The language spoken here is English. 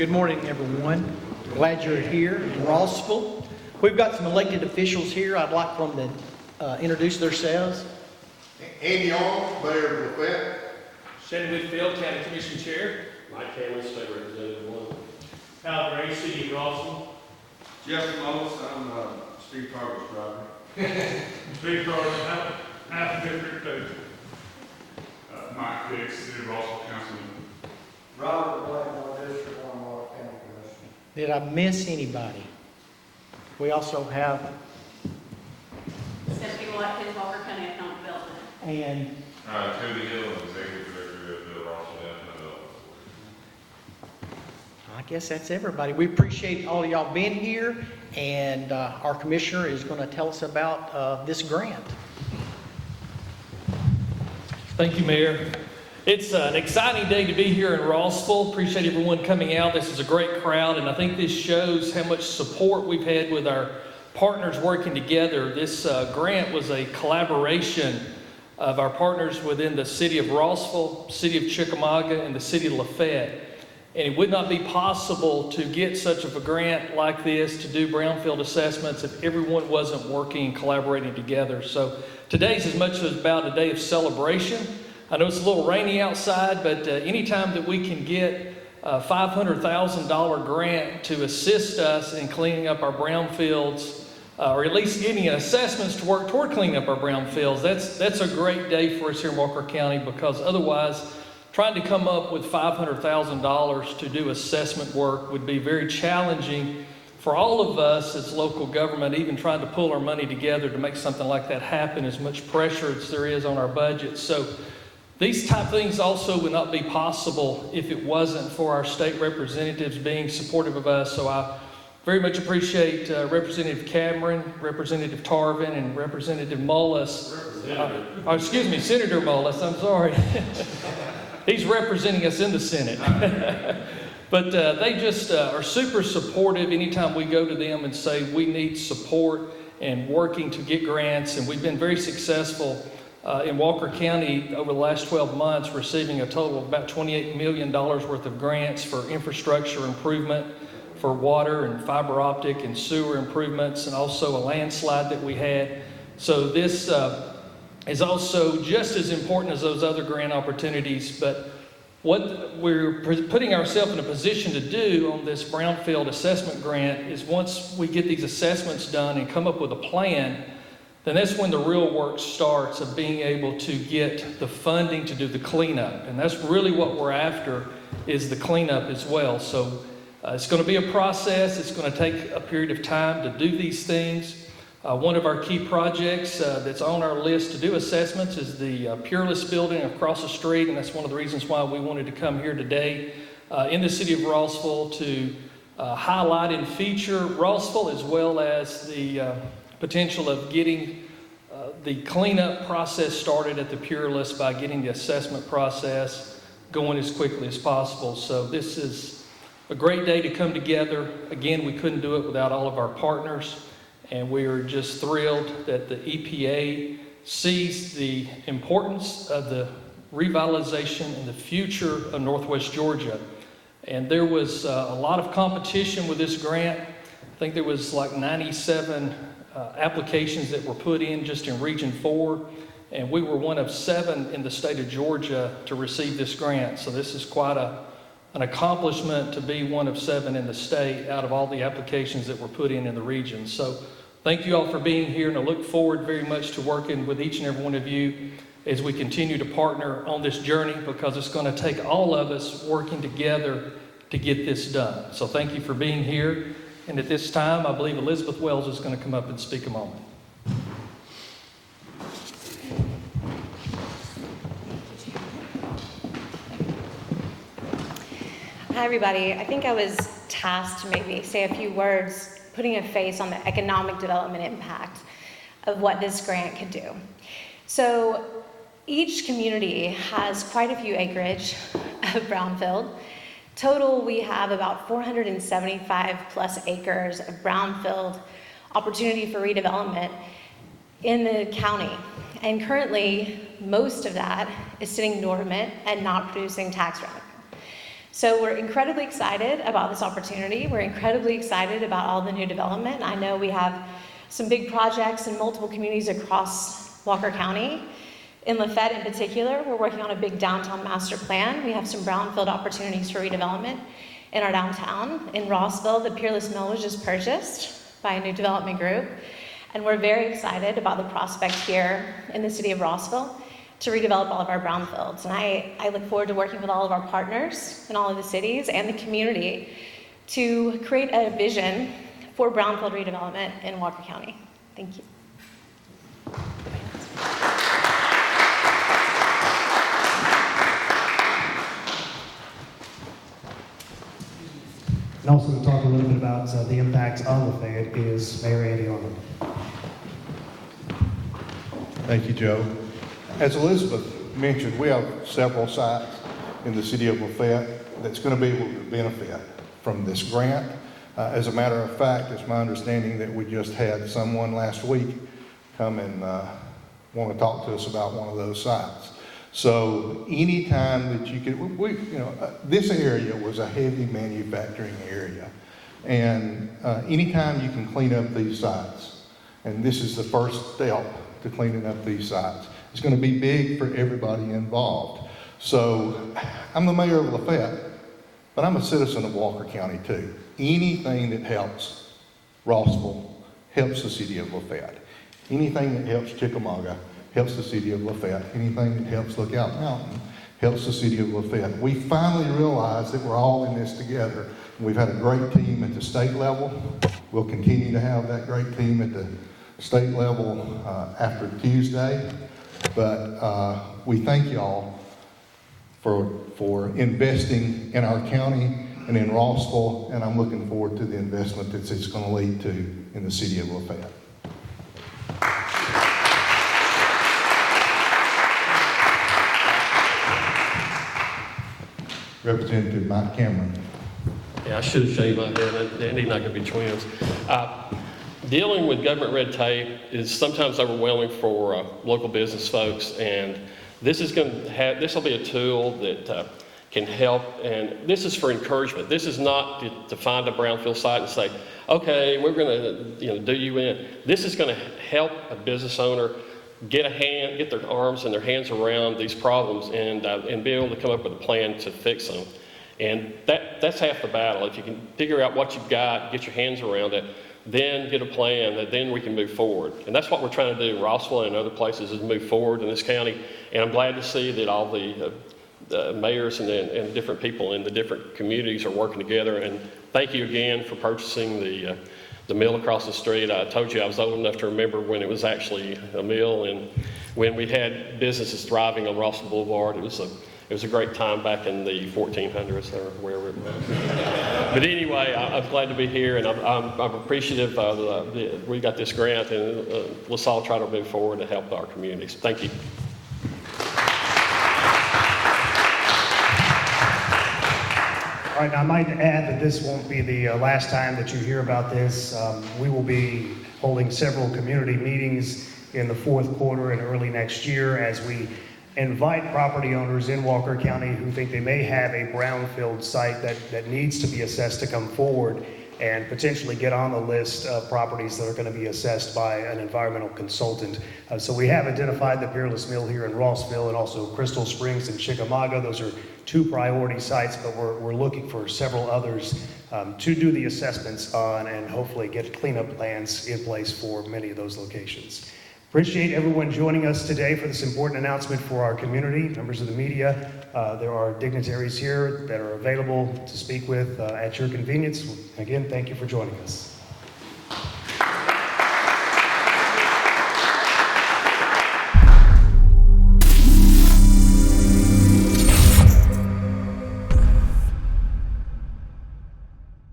Good morning, everyone. Glad you're here in Rossville. We've got some elected officials here. I'd like for them to introduce themselves. Andy Arnold, Mayor of LaFayette. Shannon, Whitfield, County Commission Chair. Mike Cameron, State Representative 1. Al Gray, City of Rossville. Jeff Mullis, I'm Steve Carter's driver. Steve Carter, half district 2. Mike Hicks, City of Rossville Councilman. Robert Blackmore, District 1, Walker County Commission. Did I miss anybody? We also have, Stephanie Watkins, Walker County Economic Development. and Toby Hill, Executive Director of the Rossville Development. I guess that's everybody. We appreciate all of y'all being here, and our commissioner is going to tell us about this grant. Thank you, Mayor. It's an exciting day to be here in Rossville. Appreciate everyone coming out. This is a great crowd, and I think this shows how much support we've had with our partners working together. This grant was a collaboration of our partners within the City of Rossville, City of Chickamauga, and the City of LaFayette. And it would not be possible to get such of a grant like this to do brownfield assessments if everyone wasn't working and collaborating together. So today's as much as about a day of celebration. I know it's a little rainy outside, but anytime that we can get a $500,000 grant to assist us in cleaning up our brownfields, or at least getting assessments to work toward cleaning up our brownfields, that's a great day for us here in Walker County, because otherwise trying to come up with $500,000 to do assessment work would be very challenging for all of us as local government. Even trying to pull our money together to make something like that happen, as much pressure as there is on our budget. So these type things also would not be possible if it wasn't for our state representatives being supportive of us. So I very much appreciate Representative Cameron, Representative Tarvin, and Representative Mullis. Senator Mullis, I'm sorry. He's representing us in the Senate. But they just are super supportive anytime we go to them and say we need support and working to get grants. And we've been very successful in Walker County over the last 12 months, receiving a total of about $28 million worth of grants for infrastructure improvement, for water and fiber optic and sewer improvements, and also a landslide that we had. So this is also just as important as those other grant opportunities. But what we're putting ourselves in a position to do on this Brownfield assessment grant is, once we get these assessments done and come up with a plan, then that's when the real work starts of being able to get the funding to do the cleanup. And that's really what we're after, is the cleanup as well. So it's going to be a process. It's going to take a period of time to do these things. One of our key projects that's on our list to do assessments is the Peerless building across the street, and that's one of the reasons why we wanted to come here today in the city of Rossville to highlight and feature Rossville, as well as the potential of getting the cleanup process started at the Peerless by getting the assessment process going as quickly as possible. So this is a great day to come together. Again, we couldn't do it without all of our partners, and we are just thrilled that the EPA sees the importance of the revitalization and the future of Northwest Georgia. And there was a lot of competition with this grant. I think there was like 97 applications that were put in just in Region 4, and we were one of 7 in the state of Georgia to receive this grant. So this is quite an accomplishment to be one of 7 in the state out of all the applications that were put in the region. So thank you all for being here, and I look forward very much to working with each and every one of you as we continue to partner on this journey, because it's going to take all of us working together to get this done. So thank you for being here. And at this time, I believe Elizabeth Wells is going to come up and speak a moment. Hi, everybody. I think I was tasked to maybe say a few words, putting a face on the economic development impact of what this grant could do. So each community has quite a few acreage of brownfield. Total, we have about 475 plus acres of brownfield opportunity for redevelopment in the county. And currently, most of that is sitting dormant and not producing tax revenue. So we're incredibly excited about this opportunity. We're incredibly excited about all the new development. I know we have some big projects in multiple communities across Walker County. In LaFayette in particular, we're working on a big downtown master plan. We have some brownfield opportunities for redevelopment in our downtown. In Rossville, the Peerless Mill was just purchased by a new development group. And we're very excited about the prospect here in the city of Rossville to redevelop all of our brownfields. And I look forward to working with all of our partners in all of the cities and the community to create a vision for brownfield redevelopment in Walker County. Thank you. And also to talk a little bit about the impact on Lafayette is Mayor Andy Arnold. Thank you, Joe. As Elizabeth mentioned, we have several sites in the city of Lafayette that's going to be able to benefit from this grant. As a matter of fact, it's my understanding that we just had someone last week come and want to talk to us about one of those sites. So anytime that you could, this area was a heavy manufacturing area. And anytime you can clean up these sites, and this is the first step to cleaning up these sites, it's going to be big for everybody involved. So I'm the mayor of Lafayette, but I'm a citizen of Walker County too. Anything that helps Rossville helps the city of Lafayette. Anything that helps Chickamauga helps the city of Lafayette. Anything that helps Lookout Mountain helps the city of Lafayette. We finally realized that we're all in this together. We've had a great team at the state level. We'll continue to have that great team at the state level after Tuesday. But we thank y'all for investing in our county and in Rossville, and I'm looking forward to the investment that it's going to lead to in the city of Lafayette. Representative Mike Cameron. Yeah, I should have shaved my head. They're not going to be twins. Dealing with government red tape is sometimes overwhelming for local business folks, and this will be a tool that can help, and this is for encouragement. This is not to find a brownfield site and say, okay, we're going to do you in. This is going to help a business owner get their arms and their hands around these problems and be able to come up with a plan to fix them. And that's half the battle. If you can figure out what you've got, get your hands around it, then get a plan that then we can move forward. And that's what we're trying to do in Rossville and other places, is move forward in this county. And I'm glad to see that all the mayors and different people in the different communities are working together. And thank you again for purchasing the mill across the street. I told you I was old enough to remember when it was actually a mill, and when we had businesses thriving on Rossville Boulevard. It was a great time back in the 1400s or wherever it was. But anyway, I'm glad to be here, and I'm appreciative we got this grant, and let's all try to move forward and help our communities. Thank you. All right, now I might add that this won't be the last time that you hear about this. We will be holding several community meetings in the fourth quarter and early next year as we invite property owners in Walker County who think they may have a brownfield site that needs to be assessed to come forward and potentially get on the list of properties that are going to be assessed by an environmental consultant. So we have identified the Peerless Mill here in Rossville and also Crystal Springs and Chickamauga. Those are two priority sites, but we're looking for several others to do the assessments on and hopefully get cleanup plans in place for many of those locations. Appreciate everyone joining us today for this important announcement for our community, members of the media. There are dignitaries here that are available to speak with at your convenience. Again, thank you for joining us.